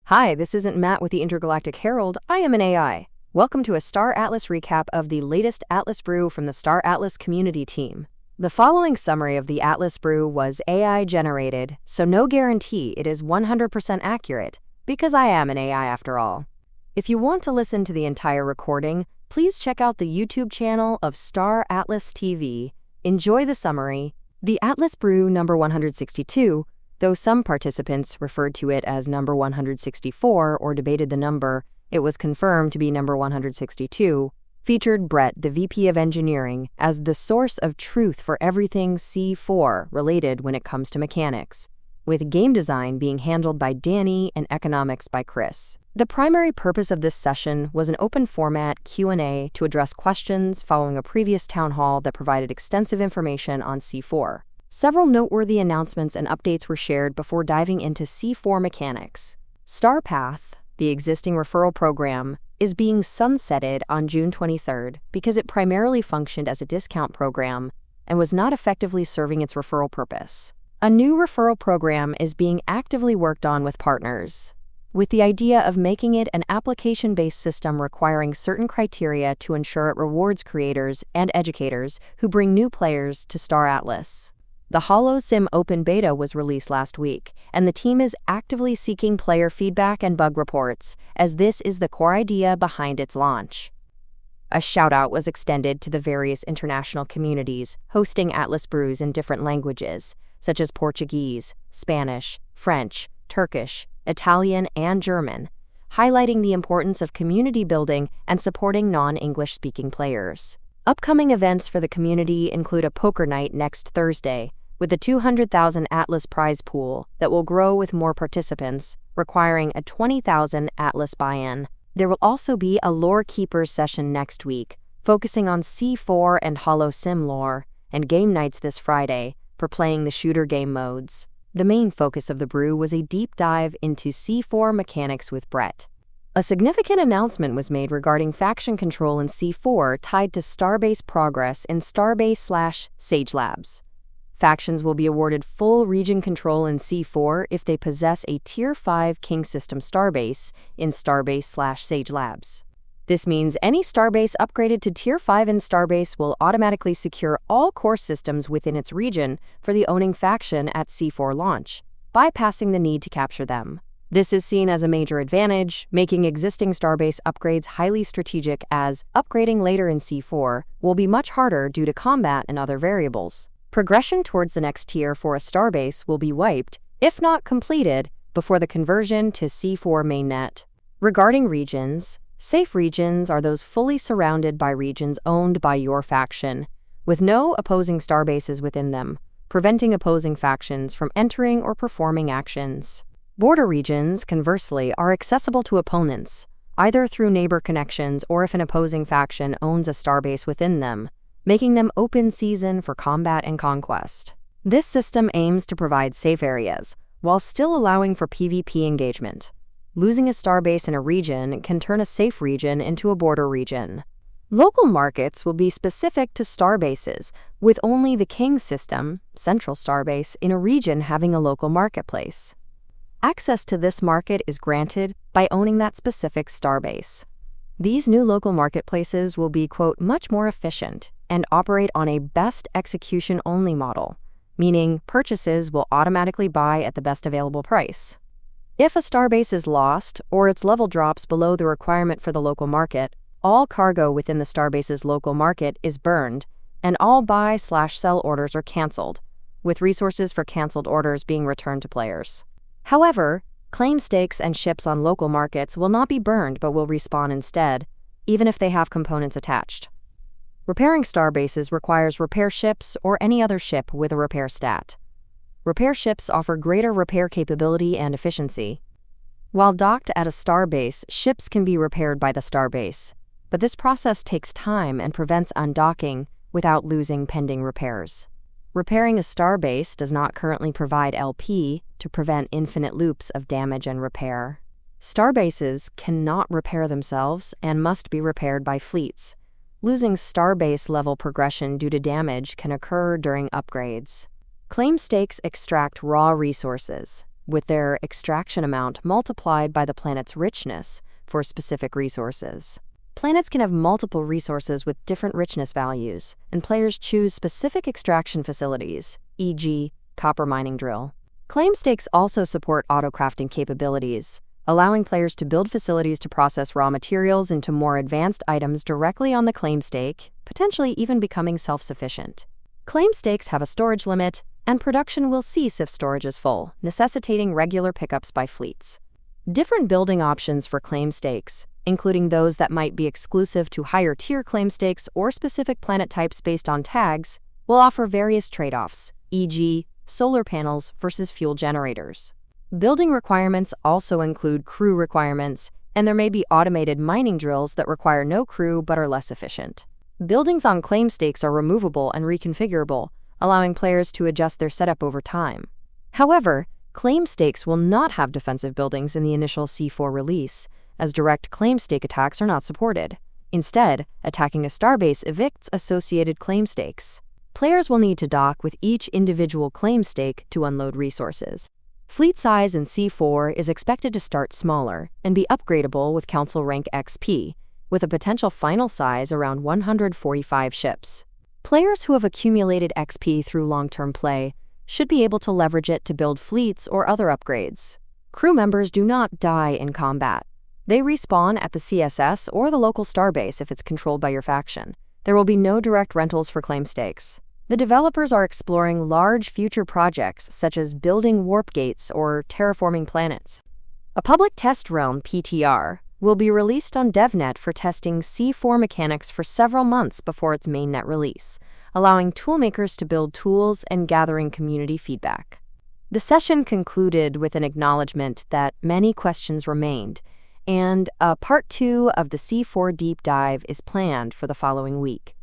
Hi, this isn't Matt with the Intergalactic Herald. I am an AI. Welcome to a Star Atlas recap of the latest Atlas Brew from the Star Atlas community team. The following summary of the Atlas Brew was AI generated, so no guarantee it is 100% accurate, because I am an AI after all. If you want to listen to the entire recording, please check out the YouTube channel of Star Atlas TV. Enjoy the summary. The Atlas Brew number 162, though some participants referred to it as number 164 or debated the number, it was confirmed to be number 162, featured Brett, the VP of Engineering, as the source of truth for everything C4 related when it comes to mechanics, with game design being handled by Danny and economics by Chris. The primary purpose of this session was an open format Q&A to address questions following a previous town hall that provided extensive information on C4. Several noteworthy announcements and updates were shared before diving into C4 mechanics. StarPath, the existing referral program, is being sunsetted on June 23rd because it primarily functioned as a discount program and was not effectively serving its referral purpose. A new referral program is being actively worked on with partners, with the idea of making it an application-based system requiring certain criteria to ensure it rewards creators and educators who bring new players to Star Atlas. The HoloSim Open Beta was released last week, and the team is actively seeking player feedback and bug reports, as this is the core idea behind its launch. A shout-out was extended to the various international communities hosting Atlas Brews in different languages, such as Portuguese, Spanish, French, Turkish, Italian, and German, highlighting the importance of community building and supporting non-English-speaking players. Upcoming events for the community include a poker night next Thursday, with a 200,000 Atlas prize pool that will grow with more participants, requiring a 20,000 Atlas buy-in. There will also be a Lore Keepers session next week, focusing on C4 and HoloSim lore, and game nights this Friday for playing the shooter game modes. The main focus of the brew was a deep dive into C4 mechanics with Brett. A significant announcement was made regarding faction control in C4 tied to Starbase progress in Starbase/Sage Labs. Factions will be awarded full region control in C4 if they possess a Tier 5 King System Starbase in Starbase/Sage Labs. This means any Starbase upgraded to Tier 5 in Starbase will automatically secure all core systems within its region for the owning faction at C4 launch, bypassing the need to capture them. This is seen as a major advantage, making existing Starbase upgrades highly strategic, as upgrading later in C4 will be much harder due to combat and other variables. Progression towards the next tier for a Starbase will be wiped, if not completed, before the conversion to C4 mainnet. Regarding regions, safe regions are those fully surrounded by regions owned by your faction, with no opposing Starbases within them, preventing opposing factions from entering or performing actions. Border regions, conversely, are accessible to opponents, either through neighbor connections or if an opposing faction owns a starbase within them, making them open season for combat and conquest. This system aims to provide safe areas, while still allowing for PvP engagement. Losing a starbase in a region can turn a safe region into a border region. Local markets will be specific to starbases, with only the King System, Central Starbase, in a region having a local marketplace. Access to this market is granted by owning that specific starbase. These new local marketplaces will be, quote, much more efficient and operate on a best execution only model, meaning purchases will automatically buy at the best available price. If a starbase is lost or its level drops below the requirement for the local market, all cargo within the starbase's local market is burned and all buy/sell orders are canceled, with resources for canceled orders being returned to players. However, claim stakes and ships on local markets will not be burned but will respawn instead, even if they have components attached. Repairing starbases requires repair ships or any other ship with a repair stat. Repair ships offer greater repair capability and efficiency. While docked at a starbase, ships can be repaired by the starbase, but this process takes time and prevents undocking without losing pending repairs. Repairing a starbase does not currently provide LP to prevent infinite loops of damage and repair. Starbases cannot repair themselves and must be repaired by fleets. Losing starbase level progression due to damage can occur during upgrades. Claim stakes extract raw resources. with their extraction amount multiplied by the planet's richness for specific resources. Planets can have multiple resources with different richness values, and players choose specific extraction facilities, e.g., copper mining drill. Claim stakes also support auto-crafting capabilities, allowing players to build facilities to process raw materials into more advanced items directly on the claim stake, potentially even becoming self-sufficient. Claim stakes have a storage limit, and production will cease if storage is full, necessitating regular pickups by fleets. Different building options for claim stakes, including those that might be exclusive to higher-tier claim stakes or specific planet types based on tags, will offer various trade-offs, e.g., solar panels versus fuel generators. Building requirements also include crew requirements, and there may be automated mining drills that require no crew but are less efficient. Buildings on claim stakes are removable and reconfigurable, allowing players to adjust their setup over time. However, claim stakes will not have defensive buildings in the initial C4 release, as direct claim stake attacks are not supported. Instead, attacking a starbase evicts associated claim stakes. Players will need to dock with each individual claim stake to unload resources. Fleet size in C4 is expected to start smaller and be upgradable with Council Rank XP, with a potential final size around 145 ships. Players who have accumulated XP through long-term play should be able to leverage it to build fleets or other upgrades. Crew members do not die in combat. They respawn at the CSS or the local starbase if it's controlled by your faction. There will be no direct rentals for claim stakes. The developers are exploring large future projects such as building warp gates or terraforming planets. A public test realm (PTR) will be released on DevNet for testing C4 mechanics for several months before its mainnet release, allowing toolmakers to build tools and gathering community feedback. The session concluded with an acknowledgement that many questions remained, and a part 2 of the C4 deep dive is planned for the following week.